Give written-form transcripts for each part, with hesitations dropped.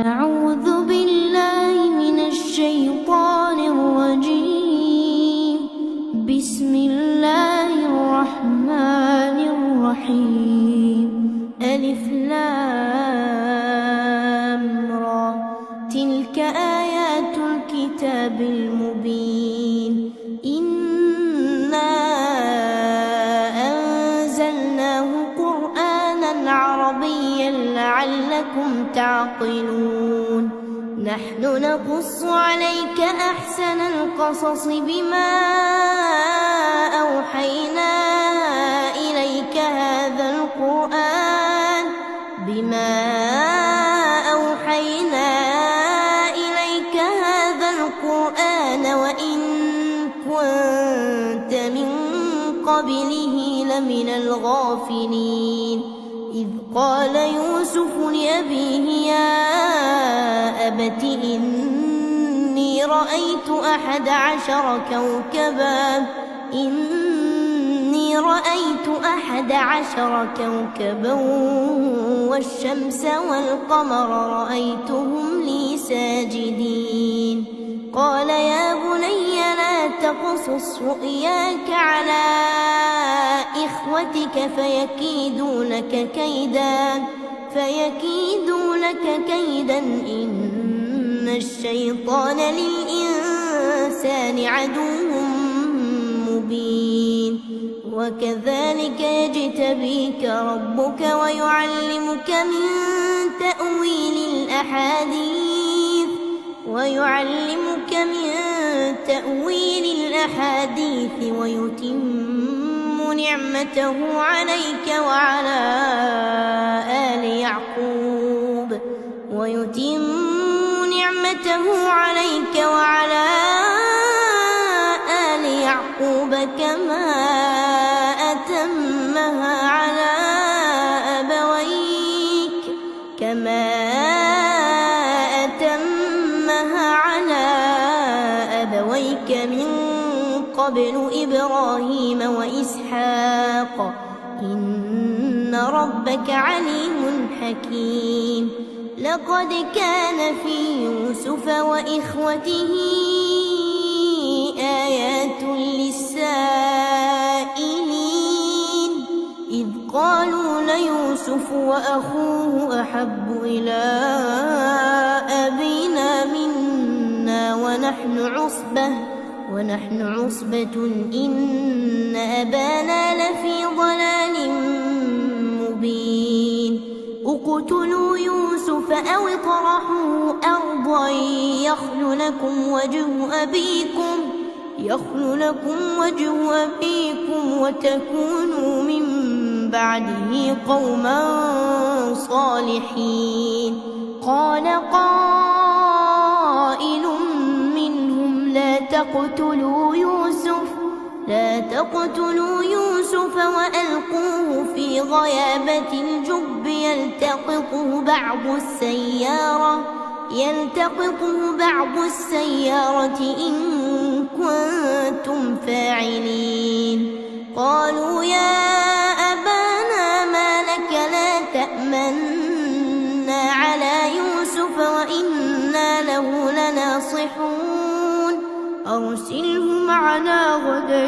أعوذ بالله من الشيطان الرجيم. بسم الله الرحمن الرحيم. ألف لام را. تلك آيات الكتاب المبين. إنا أنزلناه قرآنا عربيا لعلكم تعقلون. نحن نقص عليك أحسن القصص بما أوحينا إليك هذا القرآن وإن كنت من قبله لمن الغافلين. إذ قال يوسف لأبيه يا أبت إني رأيت 11 كوكبا والشمس والقمر رأيتهم لي ساجدين. قال يا بني لا تقصص رؤياك على إخوتك فيكيدوا لك كيدا إن الشيطان للإنسان عدو مبين. وكذلك يجتبيك ربك ويعلمك من تأويل الأحاديث ويتم نعمته عليك وعلى آل يعقوب كما أتمها على أبويك من قبل إبراهيم وإسحاق إن ربك عليم حكيم. لقد كان في يوسف وإخوته آيات للسائلين. إذ قالوا ليوسف وأخوه أحب إلى أبينا منا ونحن عصبة إن أبانا لفي ضلال مبين. اقتلوا يوسف أو اطرحوه أرضا يخل لكم وجه أبيكم وتكونوا من بعده قوما صالحين. قال قائل منهم لا تقتلوا يوسف وألقوه في غيابة الجب يلتقطه بعض السيارة إن كنتم فاعلين. قالوا يا أبانا ما لك لا تأمنا على يوسف وإنا له لناصحون. أرسله معنا غدا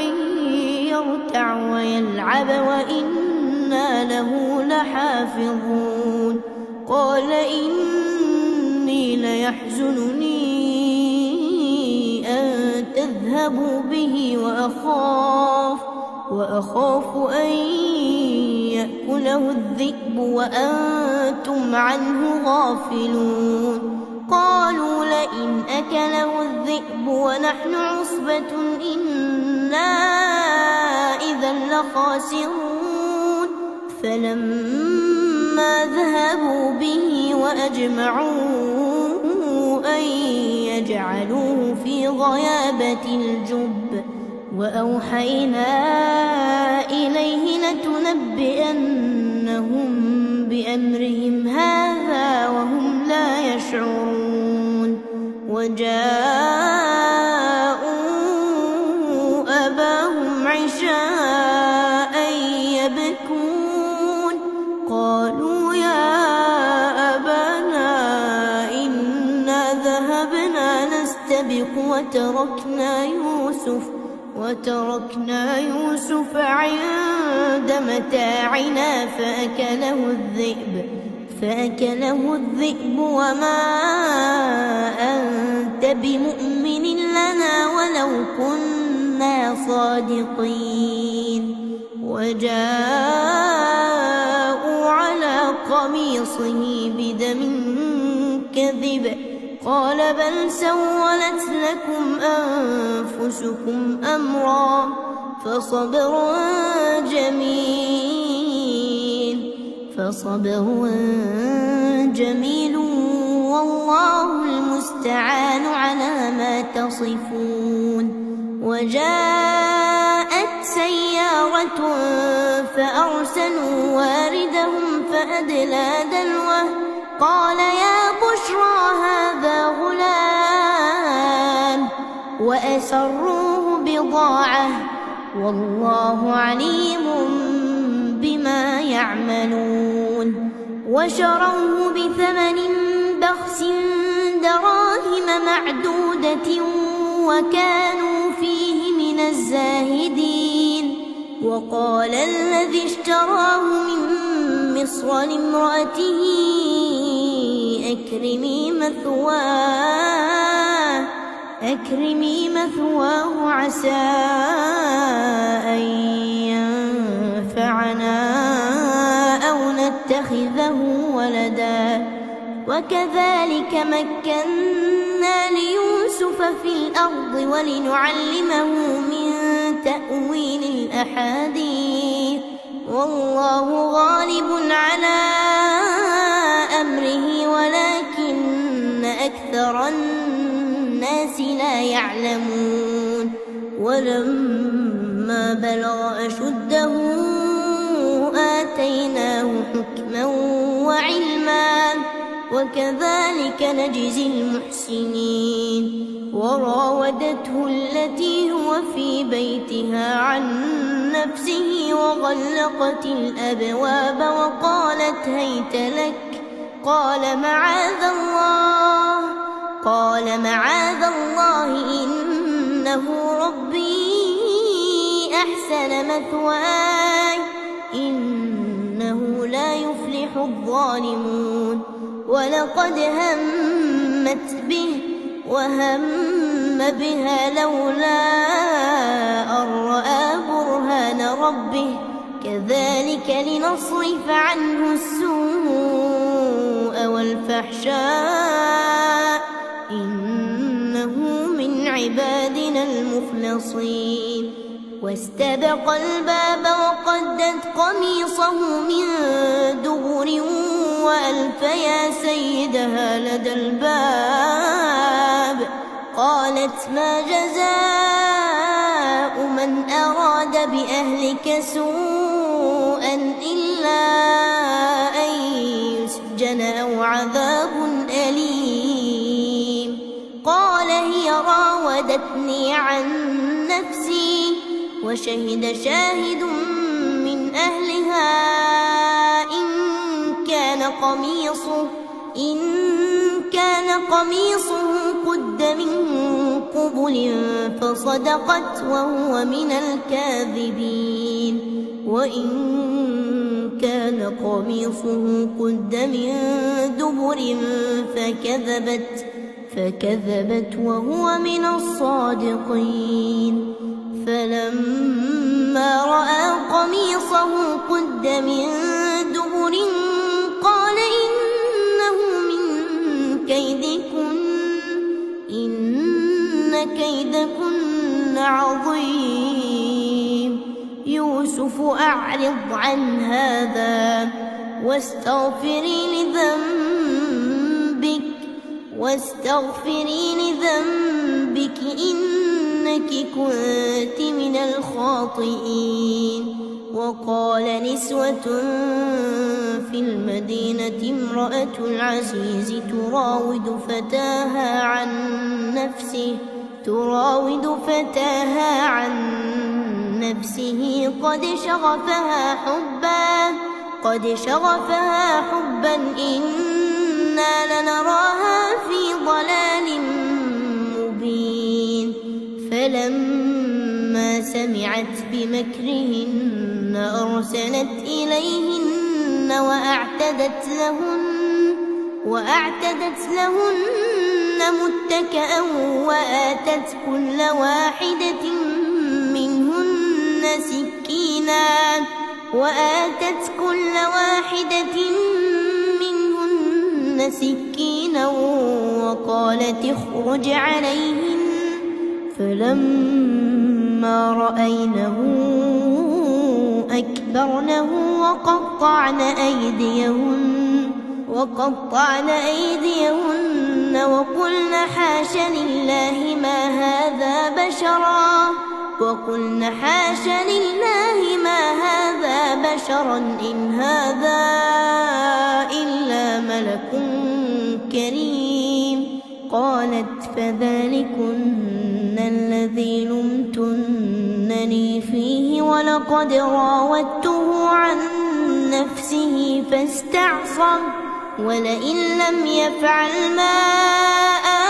يرتع ويلعب وإنا له لحافظون. قال إني ليحزنني أن تذهبوا به وأخاف أن يأكله الذئب وأنتم عنه غافلون. قالوا لئن أكله الذئب ونحن عصبة إنا إذا لخاسرون. فلما ذهبوا به وأجمعوا أن يجعلوه في غيابة الجب وأوحينا إليه لتنبئنهم بأمرهم هذا وهم لا يشعرون. وجاءوا أباهم عشاء يبكون. قالوا يا أبانا إن سبق وتركنا يوسف عند متاعنا فأكله الذئب وما أنت بمؤمن لنا ولو كنا صادقين. وجاءوا على قميصه بدم كذب قال بل سولت لكم أنفسكم أمرا فصبر جميل والله المستعان على ما تصفون. وجاءت سيارة فأرسلوا واردهم فأدلى دلوه قال يا بشرى هذا غلام وأسروه بضاعة والله عليم بما يعملون. وشروه بثمن بخس دراهم معدودة وكانوا فيه من الزاهدين. وقال الذي اشتراه من مصر لامرأته أكرمي مثواه عسى أن ينفعنا أو نتخذه ولدا. وكذلك مكنا ليوسف في الأرض ولنعلمه من تأويل الأحاديث والله غالب على أمره ولكن أكثر الناس لا يعلمون. ولما بلغ أشده آتيناه حكما وعلما وكذلك نجزي المحسنين. وراودته التي هو في بيتها عن نفسه وغلقت الأبواب وقالت هيت لك قال معاذ الله إنه ربي أحسن مثواي إنه لا يفلح الظالمون. ولقد همت به وهم بها لولا أن رأى برهان ربه كذلك لنصرف عنه السوء والفحشاء إنه من عبادنا المخلصين. واستبق الباب وقدت قميصه من دبر وألف يا سيدها لدى الباب قالت ما جزاء من أراد بأهلك سوءا إلا أن يسجن أو عذاب أليم. قال هي راودتني عن نفسي وشهد شاهد من أهلها إن كان قميصه قد من قبل فصدقت وهو من الكاذبين. وإن كان قميصه قد من دبر فكذبت وهو من الصادقين. فلما رأى قميصه قد من دبر قال إنه من كيدكن إن كيدكن عظيم. يوسف أعرض عن هذا واستغفري لذنبك إنك كنت من الخاطئين. وقال نسوة في المدينة امرأة العزيز تراود فتاها عن نفسه قد شغفها حبا إنا لنراها في ضلال مبين. فلما سمعت بمكرهن أرسلت إليهن وأعتدت لهن متكئا وآتت كل واحدة منهن سكينا وقالت اخرج عليهن فلما رأينه أكبرنه وقطعن أيديهن وقلن حاش لله ما هذا بشرا إن هذا إلا ملك كريم. قالت فذلكن الذي لمتنني فيه ولقد راودته عن نفسه فاستعصم ولئن لم يفعل ما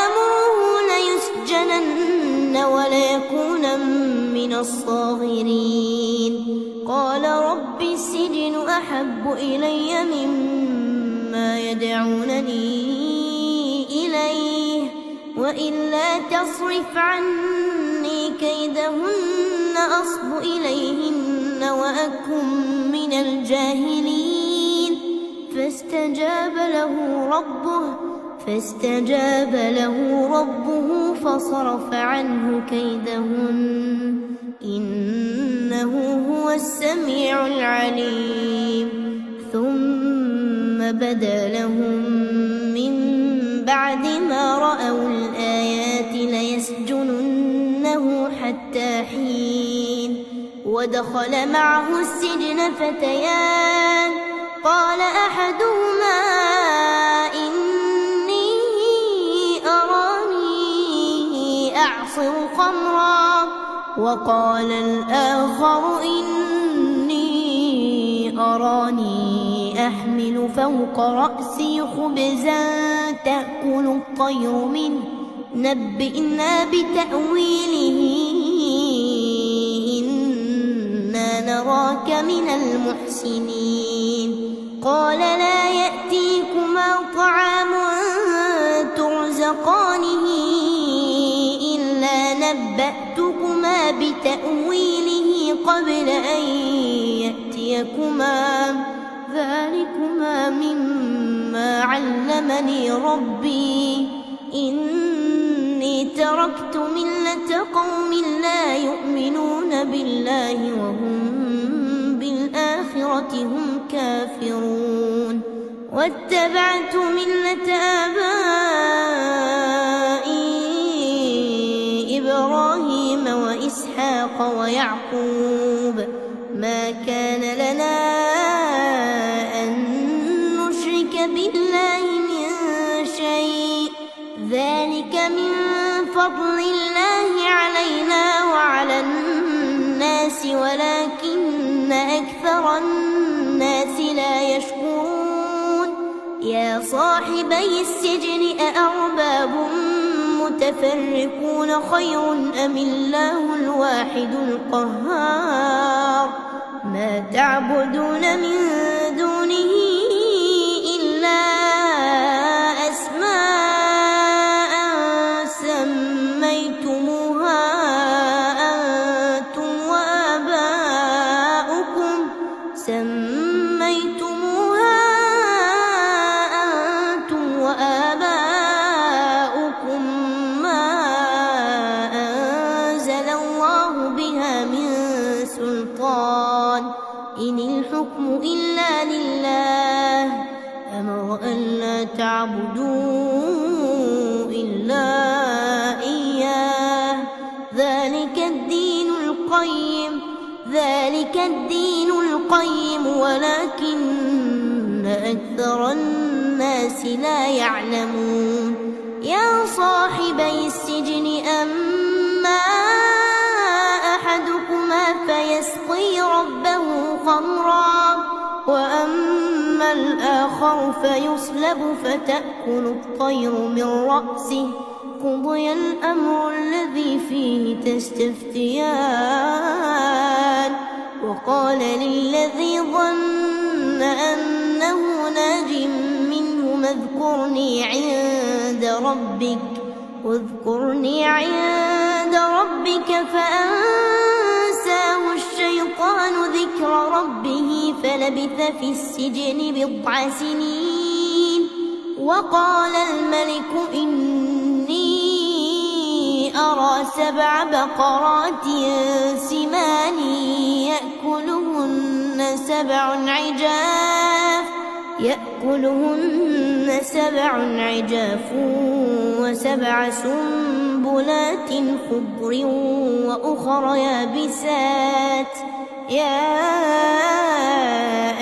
آمره ليسجنن وليكون من الصاغرين. قال رب السجن أحب إلي مما يدعونني إليه وإلا تصرف عني كيدهن أصب إليهن وأكن من الجاهلين. فاستجاب له ربه فصرف عنه كيدهن إنه هو السميع العليم. ثم بدا لهم من بعد ما رأوا الآيات ليسجننه حتى حين. ودخل معه السجن فتيان قال أحدهما إني أراني أعصر خمرا وقال الآخر إني أراني أحمل فوق رأسي خبزا تأكل الطير منه نبئنا بتأويله إنا نراك من المحسنين. قال لا يأتيكما طعام ترزقانه إلا نبأتكما بتأويله قبل أن يأتيكما ذلكما مما علمني ربي إني تركت ملة قوم لا يؤمنون بالله وهم بالآخرة هم كافرون. واتبعت ملة آبائي إبراهيم وإسحاق ويعقوب ما كان لنا أن نشرك بالله من شيء ذلك من فضل الله علينا وعلى الناس ولكن أكثر الناس لا يشكرون. يا صاحبي السجن أأرباب متفرقون خير أم الله الواحد القهار. ما تعبدون من دونه إلا أسماء سميتموها أنتم وآباؤكم ما أنزل الله بها من سلطان إن الحكم إلا لله أمر ألا تعبدوا إلا إياه ذلك الدين القيم ولكن أكثر الناس لا يعلمون. يا صاحبي السجن أما أحدكما فيسقي ربه خمرا وأما الآخر فيصلب فتأكل الطير من رأسه قضي الأمر الذي فيه تستفتيان وقال للذي ظن أنه ناج منهما اذكرني عند ربك فأنساه الشيطان ذكر ربه فلبث في السجن 9 سنين وقال الملك إني أرى 7 بقرات سمان يأكلهن 7 عجاف و7 سنبلات خضر وأخر يابسات يا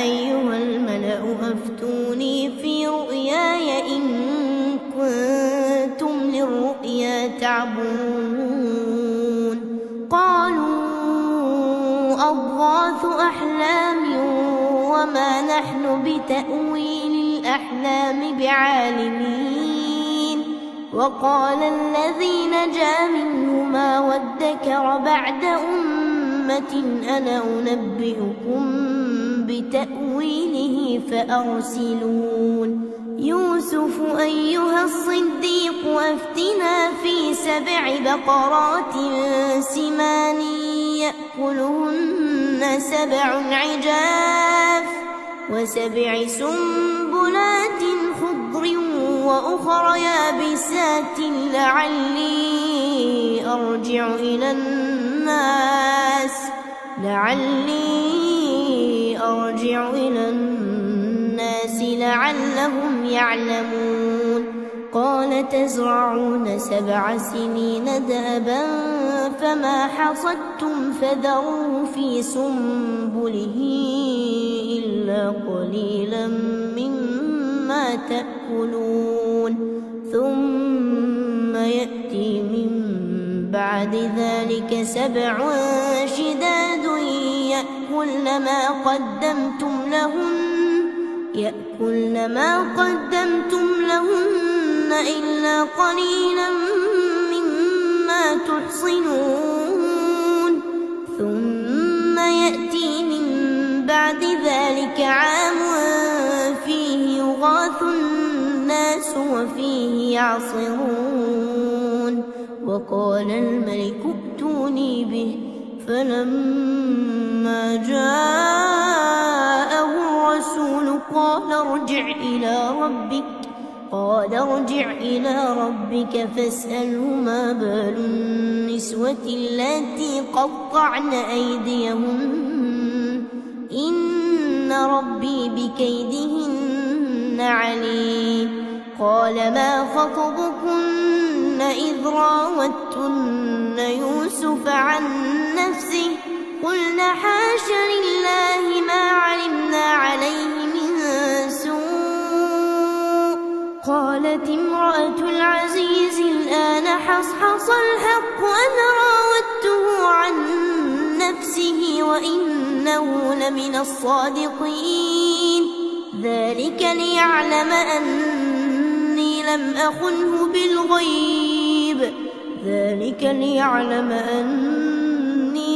أيها الملأ أفتوني في رؤياي إن كنتم للرؤيا تعبرون قالوا أضغاث أحلام وما نحن بتأويل الأحلام بعالمين وقال الذي نجا منهما وادكر بعد أمة أنا أنبئكم بتأويله فأرسلون يوسف أيها الصديق أفتنا في 7 بقرات سمان يأكلهن 7 عجاف و7 سنبلات خضر وأخر يابسات لعلي أرجع إلى الناس لعلهم يعلمون قال تزرعون 7 سنين دأبا فما حصدتم فذروه في سنبله إلا قليلا مما تأكلون ثم يأتي من بعد ذلك 7 شداد يأكلن ما قدمتم لهن إلا قليلا مما تحصنون ثم يأتي من بعد ذلك عام فيه يغاث الناس وفيه يعصرون وقال الملك ائتوني به فلما جاءه الرسول قال ارجع إلى ربك فاسأله ما بال النسوة اللاتي قطعن أيديهن إن ربي بكيدهن عليم قال ما خطبكن إذ راوتن يوسف عن نفسه قلنا حاش لله ما علمنا عليه من سوء قالت امرأة العزيز الآن حصحص الحق أنا راودته عن نفسه وإنه لمن الصادقين ذلك ليعلم أني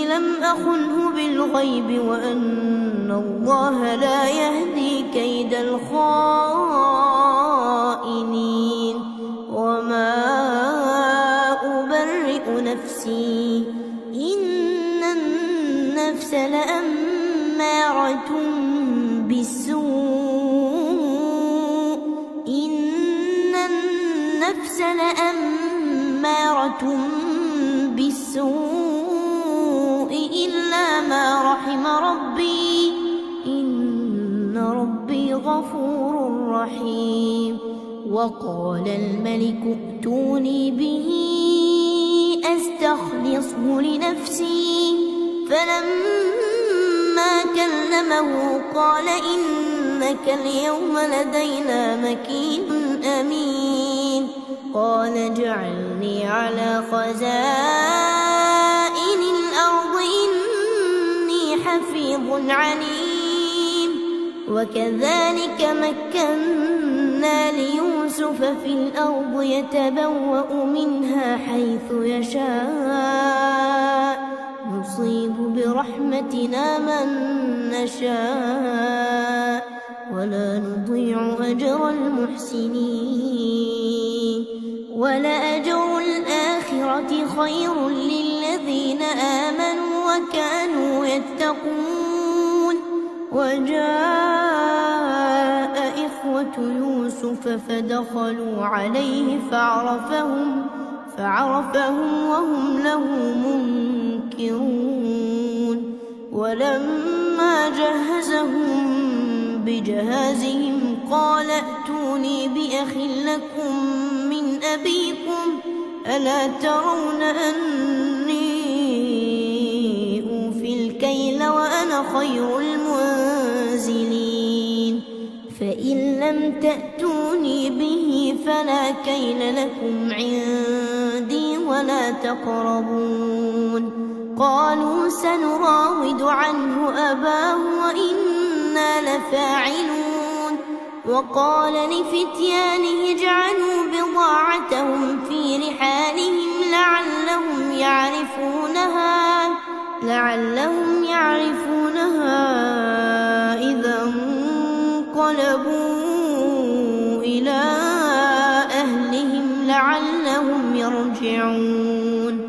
لم أخنه بالغيب وأن الله لا يهدي كيد الخائنين وما أبرئ نفسي إن النفس لأمارة بالسوء إلا ما رحم ربي إن ربي غفور رحيم وقال الملك ائتوني به أستخلصه لنفسي فلما كلمه قال إنك اليوم لدينا مكين أمين قال اجعلني على خزائن الأرض إني حفيظ عليم وكذلك مكنا ليوسف يوسف في الأرض يتبوأ منها حيث يشاء نصيب برحمتنا من نشاء ولا نضيع أجر المحسنين ولأجر الآخرة خير للذين آمنوا وكانوا يتقون وجاء إخوة يوسف فدخلوا عليه فعرفهم وهم له منكرون ولما جهزهم بجهازهم قال ائتوني بأخ لكم من أبيكم ألا ترون أني أوفي الكيل وأنا خير المنزلين فإن لم تأتوني به فلا كيل لكم عندي ولا تقربون قالوا سنراود عنه أباه وإنا لفاعلون وقال لفتيانه اجعلوا بضاعتهم في رحالهم لعلهم يعرفونها إذا انقلبوا إلى أهلهم لعلهم يرجعون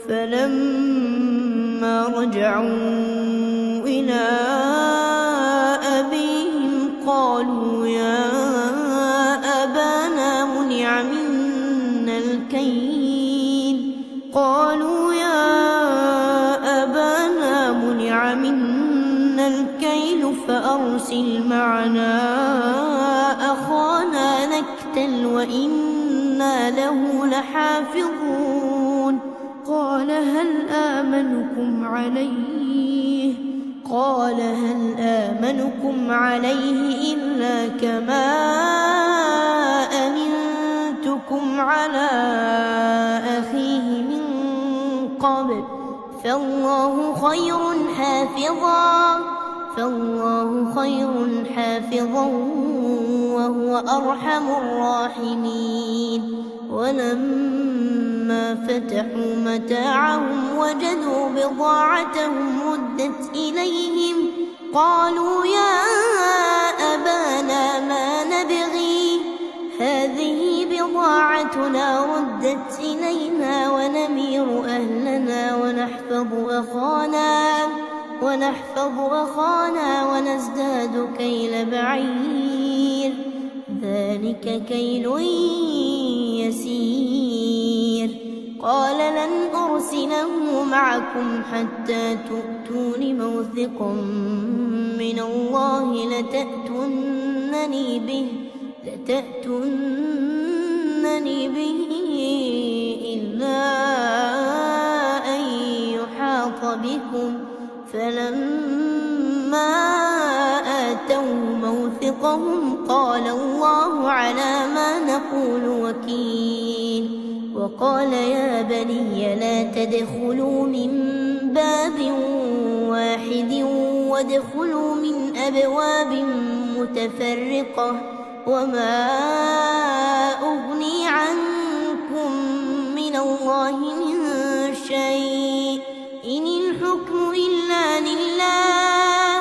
فلما رجعوا إلى أبيهم قالوا يا أبانا منع منا الكيل فأرسل معنا أخانا نكتل وإنا له لحافظون قال هل آمنكم عليه إلا كما أمنتكم على أخيه من قبل فالله خير حافظا وهو أرحم الراحمين ولما فتحوا متاعهم وجدوا بضاعتهم ردت إليهم قالوا يا أبانا ما نبغي هذه بضاعتنا ردت إلينا ونمير أهلنا ونحفظ أخانا ونزداد كيل بعير ذلك كيل يسير قال لن أرسله معكم حتى تؤتون موثقا من الله لتأتونني به إلا أن يحاط بكم فلما آتوا موثقهم قال الله على ما نقول وكيل وقال يا بني لا تدخلوا من باب واحد وادخلوا من أبواب متفرقة وما أغني عنكم من الله من شيء إن الحكم إلا لله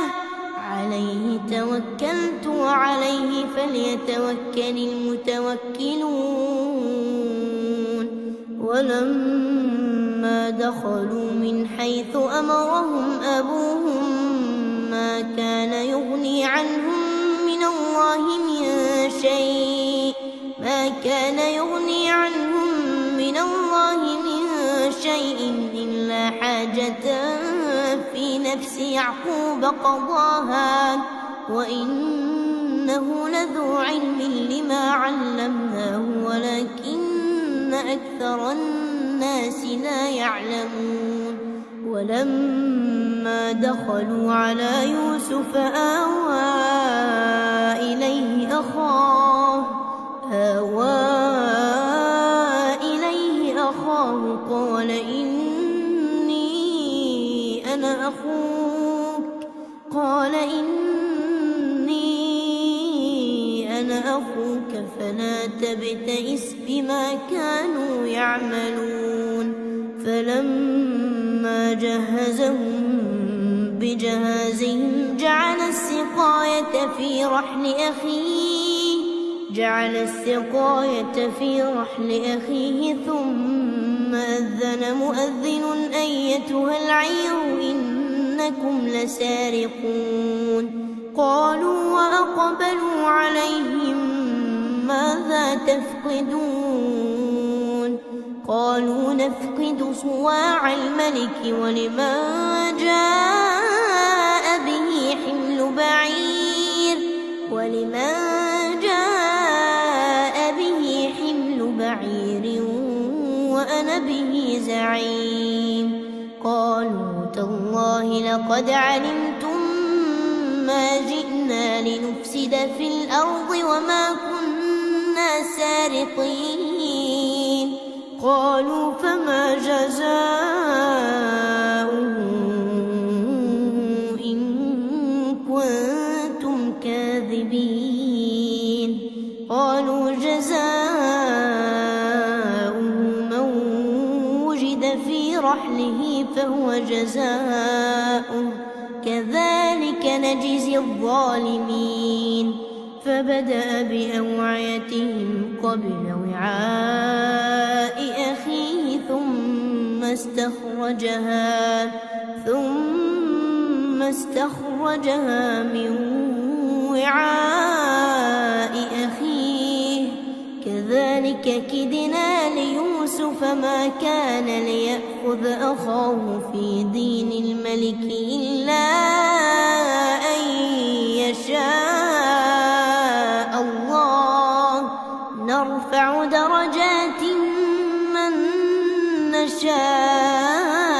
عليه توكلت وعليه فليتوكل المتوكلون ولما دخلوا من حيث أمرهم أبوهم ما كان يغني عنهم من الله من شيء إلا حاجة في نفس يعقوب قضاها وإنه لذو علم لما علمناه ولكن أكثر الناس لا يعلمون ولما دخلوا على يوسف آوى إليه أخاه قال إني أنا أخوك فلا تبتئس بما كانوا يعملون فلما جهزهم بجهازهم جعل السقاية في رحل أخيه ثم أذن مؤذن أيتها العير إنكم لسارقون قالوا وأقبلوا عليهم ماذا تفقدون قالوا نفقد صواع الملك ولمن جاء به حمل بعير وأنا به زعيم قالوا تالله لقد علمتم ما جئنا لنفسد في الأرض وما كنا سارقين قالوا فما جزاؤه إن كنتم كاذبين قالوا جزاؤه من وجد في رحله فهو جزاؤه كذلك نجزي الظالمين فبدأ بأوعيتهم قبل وعاء أخيه ثم استخرجها من وعاء أخيه كذلك كدنا ليوسف ما كان ليأخذ أخاه في دين الملك إلا أن يشاء الله نرفع درجات من نشاء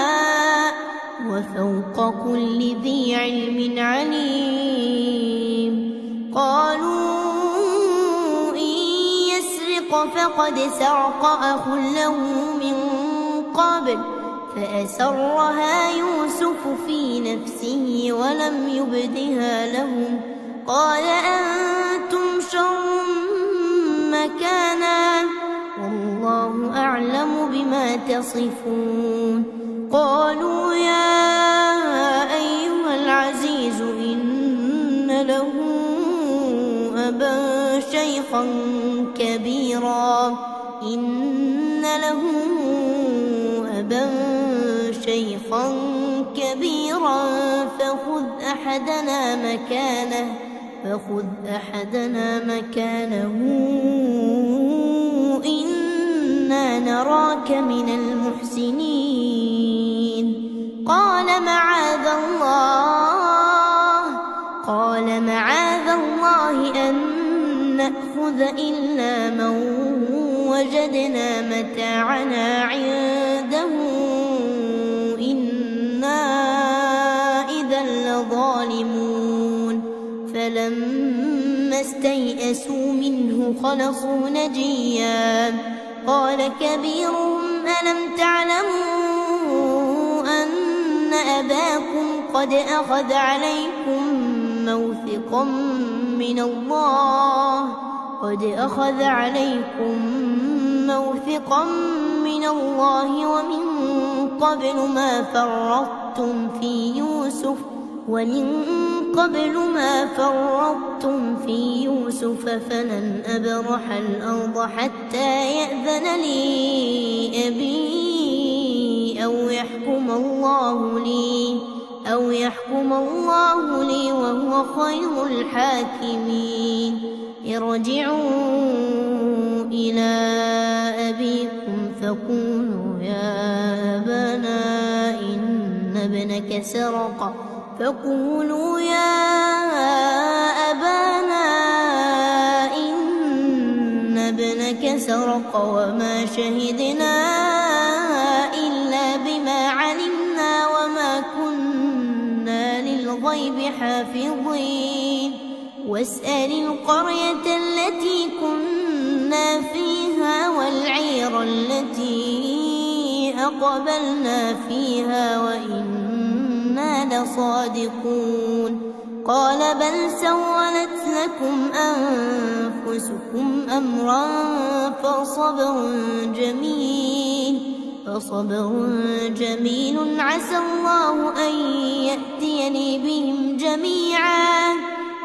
وفوق كل ذي علم عليم قالوا إن يسرق فقد سرق أخ له من قبل فأسرها يوسف في نفسه ولم يبدها لهم قال أنتم شر مكانا والله أعلم بما تصفون قالوا يا أيها العزيز إن له أبا شيخا كبيرا فخذ أحدنا مكانه إنا نراك من المحسنين قال معاذ الله أن نأخذ إلا من وجدنا متاعنا عنده إنا إذا لظالمون فلما استيئسوا منه خلصوا نجيا قال كبيرهم ألم تعلموا أن أباكم قد أخذ عليكم موثقا من الله ومن قبل ما فرطتم في يوسف فلن أبرح الأرض حتى يأذن لي أبي أو يحكم الله لي وهو خير الحاكمين ارجعوا إلى أبيكم فقولوا يا أبانا إن ابنك سرق وما شهدنا إلا بما علمنا وما كنا للغيب حافظين واسأل القرية التي كنا فيها والعير التي أقبلنا فيها وإنا لصادقون قال بل سولت لكم أنفسكم أمرا فصبر جميل عسى الله أن يأتيني بهم جميعا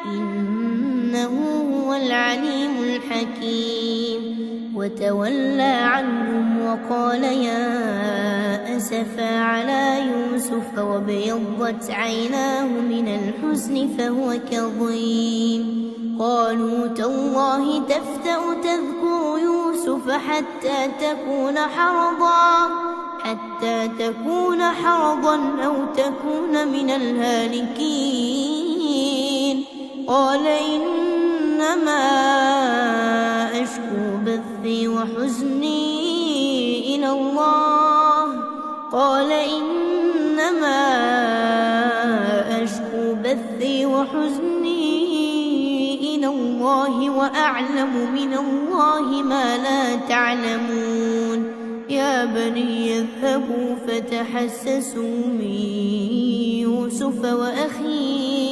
إنه هو العليم الحكيم وتولى عنهم وقال يا أسفا على يوسف وابيضت عيناه من الحزن فهو كظيم قالوا تالله تفتأ تذكر يوسف حتى تكون حرضا أو تكون من الهالكين قال إنما أشكو بثي وحزني إلى الله وأعلم من الله ما لا تعلمون يا بني اذهبوا فتحسسوا من يوسف وأخيه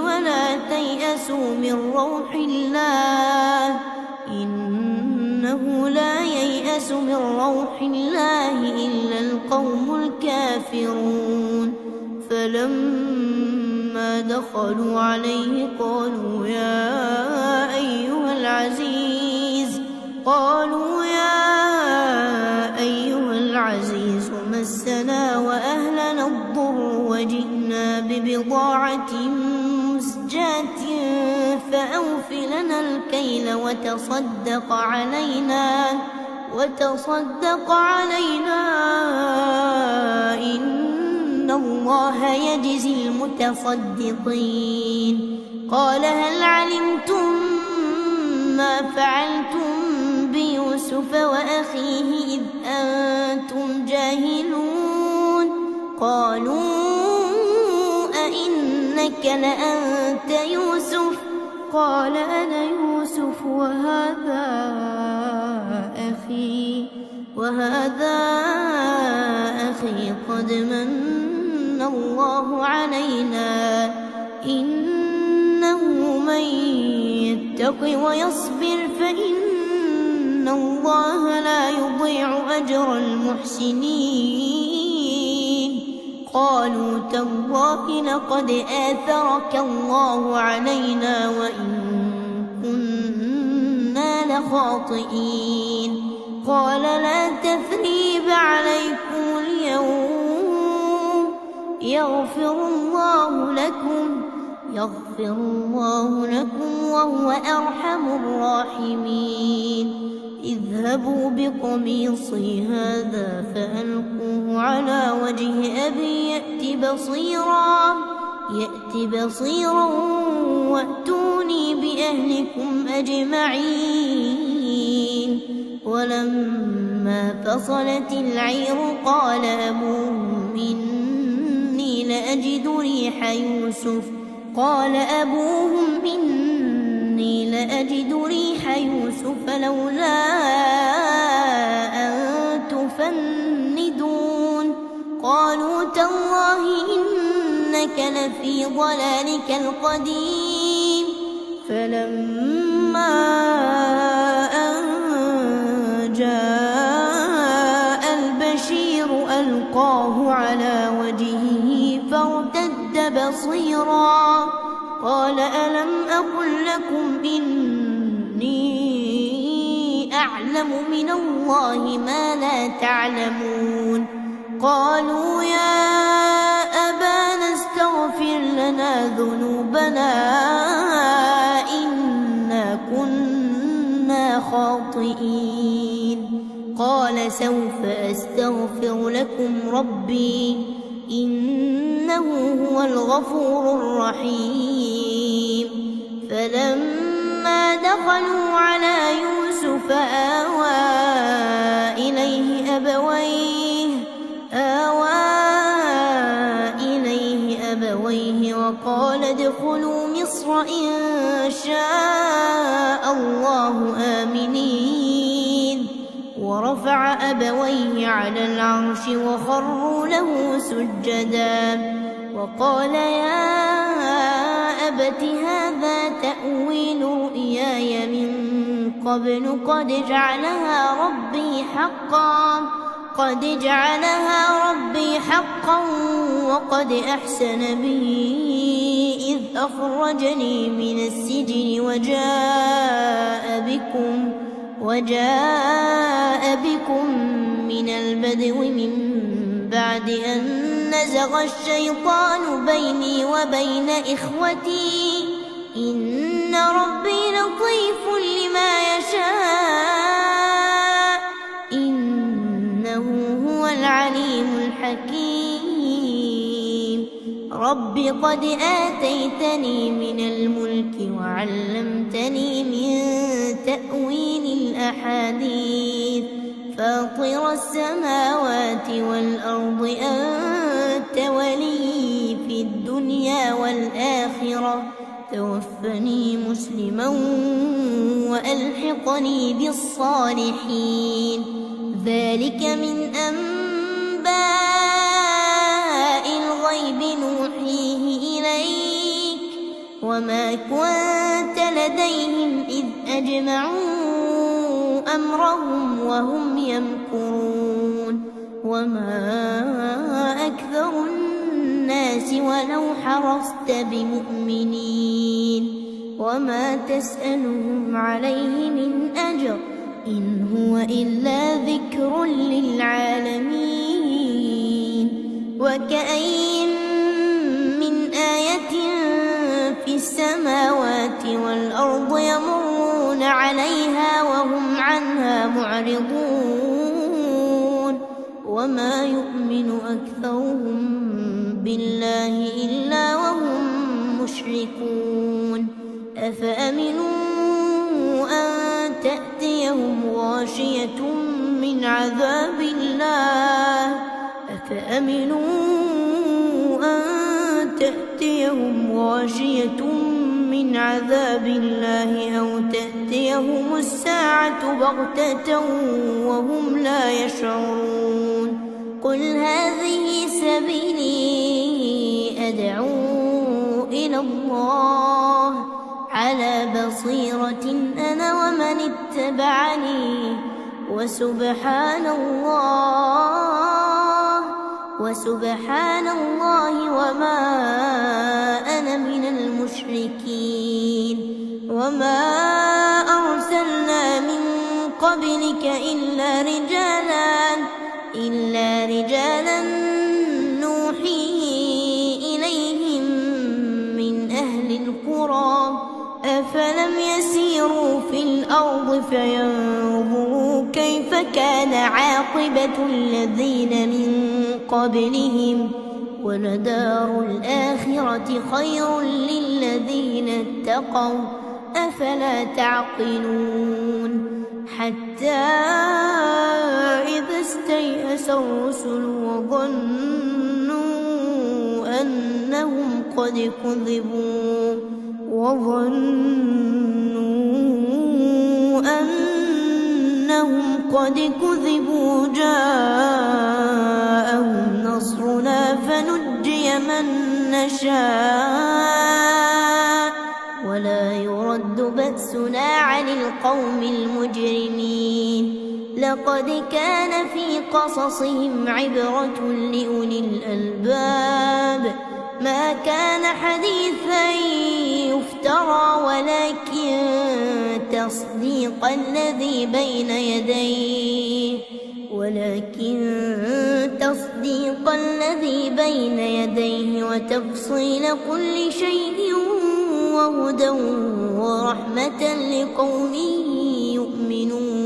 ولا تيأسوا من روح الله إنه لا ييأس من روح الله إلا القوم الكافرون فلما دخلوا عليه قالوا يا أيها العزيز مسنا وأهلنا الضر وجئنا ببضاعة مزجاة فأوف لنا الكيل وتصدق علينا إن الله يجزي المتصدقين قال هل علمتم ما فعلتم بيوسف وأخيه إذ أنتم جاهلون قالوا أئنك لأنت يوسف قال أنا يوسف وهذا أخي قد من الله علينا إنه من يتق ويصبر فإن الله لا يضيع أجر المحسنين قالوا تالله لقد آثرك الله علينا وإن كنا لخاطئين قال لا تثريب عليكم اليوم يغفر الله لكم وهو أرحم الراحمين اذهبوا بقميصي هذا فألقوه على وجه أبي يأت بصيرا وأتوني بأهلكم أجمعين ولما فصلت العير قال أبوهم إني لأجد ريح يوسف لولا أن تفندون قالوا تالله إنك لفي ضلالك القديم فلما أن جاء البشير ألقاه على وجهه فارتد بصيرا قال ألم أقل لكم إني أعلم من الله ما لا تعلمون قالوا يا أبانا استغفر لنا ذنوبنا إنا كنا خاطئين قال سوف أستغفر لكم ربي إنه هو الغفور الرحيم فلما دخلوا على يوسف آوى إليه أبويه وقال ادخلوا مصر إن شاء الله آمنين ورفع أبويه على العرش وخروا له سجدا وقال يا أبت هذا تأويل رؤياي من قبل قد جعلها ربي حقا وقد أحسن بي إذ أخرجني من السجن وجاء بكم من البدو من بعد أن نزغ الشيطان بيني وبين إخوتي إن ربي لطيف لما يشاء إنه هو العليم الحكيم رب قد آتيتني من الملك وعلمتني من تأويل الأحاديث فاطر السماوات والأرض أنت ولي في الدنيا والآخرة توفني مسلما وألحقني بالصالحين ذلك من أنباء الغيب نوحيه إليك وما كنت لديهم إذ أجمعوا أمرهم وهم يمكرون وما أكثر الناس ولو حرصت بمؤمنين وما تسألهم عليه من أجر إن هو إلا ذكر للعالمين وكأين من آية في السماوات والأرض يمرون عليها وهم عنها معرضون وما يؤمن أكثرهم بالله إلا وهم مشركون أفأمنوا أن تأتيهم غاشية من عذاب الله أو تأتيهم الساعة بغتة وهم لا يشعرون قل هذه سبيلي أدعو إلى الله على بصيرة أنا ومن اتبعني وسبحان الله وما أنا من المشركين وما أرسلنا من قبلك إلا رجالا نوحي إليهم من أهل القرى أفلم يسيروا في الأرض فينظروا كيف كان عاقبة الذين من قبلهم ولدار الآخرة خير للذين اتقوا أفلا تعقلون حتى إذا استيأس الرسل وظنوا أنهم قد كذبوا جاءهم نصرنا فنجي من نشاء ولا يرد بأسنا عن القوم المجرمين لقد كان في قصصهم عبرة لأولي الألباب ما كان حديثا يفترى ولكن تصديق الذي بين يديه وتفصيل كل شيء وهدى ورحمة لقوم يؤمنون